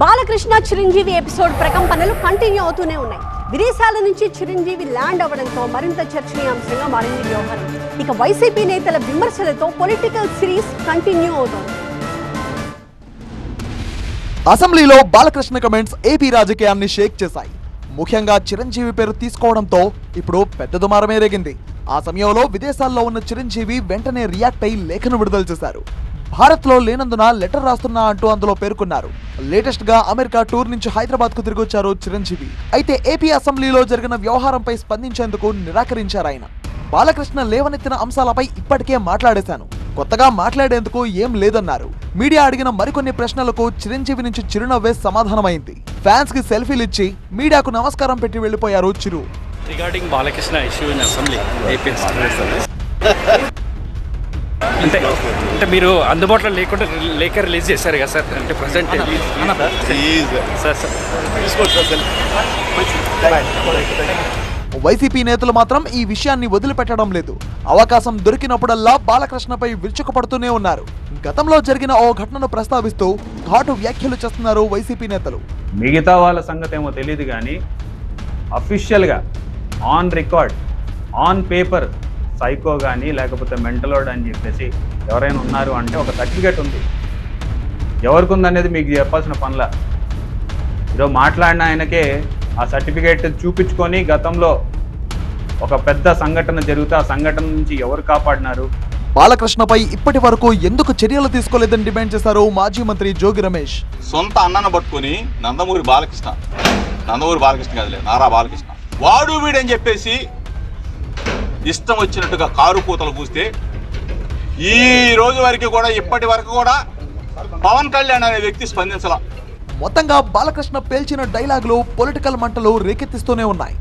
Balakrishna Chiranjeevi episode ప్రకంపనలు continue అవుతూనే ఉన్నాయి. విదేశాల నుంచి చిరంజీవి ల్యాండ్ అవ్వడంతో మరింత చర్చనీయాంశంగా మారింది వ్యవహారం. ఇక వైసీపీ నేతల విమర్శలతో పొలిటికల్ సిరీస్ కంటిన్యూ అవుతోంది. అసెంబ్లీలో బాలకృష్ణ కమెంట్స్ ఏపీ రాజకీయాన్ని షేక్ చేశాయి. ముఖ్యంగా చిరంజీవి పేరు తీసుకోవడంతో ఇప్పుడు పెద్ద దుమారమే రేగింది. ఆ సమయంలో విదేశాల్లో ఉన్న చిరంజీవి వెంటనే రియాక్ట్ అయి లేఖను విడుదల చేశారు. భారత్ లో లేనందున లెటర్ రాస్తున్నా అంటూ అందులో పేర్కొన్నారు. లేటెస్ట్ గా అమెరికా టూర్ నుంచి హైదరాబాద్ కు తిరిగి వచ్చారు చిరంజీవి. అయితే ఏపీ అసెంబ్లీలో జరిగిన వ్యవహారంపై స్పందించేందుకు నిరాకరించారు ఆయన. బాలకృష్ణ లేవనెత్తిన అంశాలపై ఇప్పటికే మాట్లాడేశాను, కొత్తగా మాట్లాడేందుకు ఏం లేదన్నారు. మీడియా అడిగిన మరికొన్ని ప్రశ్నలకు చిరంజీవి నుంచి చిరునవ్వే సమాధానమైంది. ఫ్యాన్స్ కి సెల్ఫీలు ఇచ్చి మీడియాకు నమస్కారం పెట్టి వెళ్లిపోయారు Chiru. Regarding Balakrishna issue in assembly AP అంటే మీరు అందుబాటులో లేకుండా లేఖ రిలీజ్ చేశారు కదా సార్, అంటే ప్రజెంట్ వైసీపీ నేతలు మాత్రం ఈ విషయాన్ని వదిలిపెట్టడం లేదు. అవకాశం దొరికినప్పుడల్లా బాలకృష్ణపై విరుచుకుపడుతూనే ఉన్నారు. గతంలో జరిగిన ఓ ఘటనను ప్రస్తావిస్తూ ఘాటు వ్యాఖ్యలు చేస్తున్నారు వైసీపీ నేతలు. మిగతా వాళ్ళ సంగతి ఏమో తెలియదు కానీ అఫీషియల్గా on record on paper psycho కానీ లేకపోతే మెంటలోడ్ అని చెప్పేసి ఎవరైనా ఉన్నారు అంటే ఒక సర్టిఫికేట్ ఉంది. ఎవరికి ఉందనేది మీకు చెప్పాల్సిన పనిలా. ఈరోజు మాట్లాడిన ఆయనకే ఆ సర్టిఫికేట్ చూపించుకొని గతంలో ఒక పెద్ద సంఘటన జరిగితే ఆ సంఘటన నుంచి ఎవరు కాపాడినారు, బాలకృష్ణపై ఇప్పటి వరకు ఎందుకు చర్యలు తీసుకోలేదని డిమాండ్ చేశారు మాజీ మంత్రి జోగి రమేష్. సొంత అన్నను పట్టుకుని నందమూరి బాలకృష్ణ కాదులే నారా బాలకృష్ణ వాడు వీడని చెప్పేసి ఇష్టం వచ్చినట్టుగా కారు పూతలు పూస్తే ఈ రోజు వరకు కూడా ఇప్పటి వరకు కూడా పవన్ కళ్యాణ్ అనే వ్యక్తి స్పందించాల. మొత్తంగా బాలకృష్ణ పేల్చిన డైలాగులు పొలిటికల్ మంటలు రేకెత్తిస్తూనే ఉన్నాయి.